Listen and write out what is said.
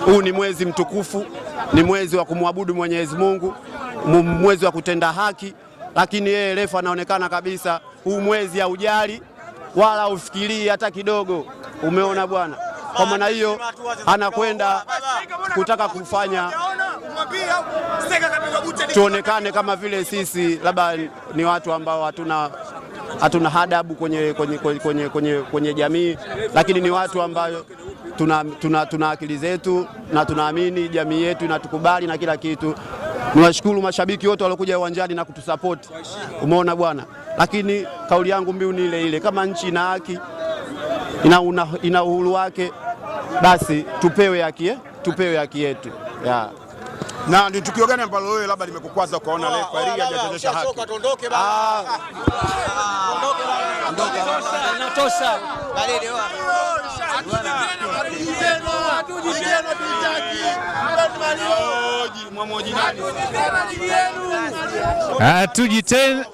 Huu ni mwezi mtukufu, ni mwezi wa kumwabudu Mwenyezi Mungu, mwezi wa kutenda haki, lakini yeye refa anaonekana kabisa huu mwezi haujali wala ufikirii hata kidogo. Umeona bwana, kwa maana hiyo anakwenda kutaka kufanya tuonekane kama vile sisi labda ni watu ambao hatuna adabu kwenye jamii, lakini ni watu ambao tuna akili zetu na tunaamini jamii yetu inatukubali na kila kitu. Niwashukuru mashabiki wote waliokuja uwanjani na kutusupport. Umeona bwana, lakini kauli yangu mbiu ni ile ile, kama nchi ina haki, ina uhuru wake, basi tupewe haki yetu. Yeah. Na ni tukio gani ambalo wewe labda limekukwaza ukaona refa hili hajatendesha haki? Tuondoke bana. Inatosha. Hatujitena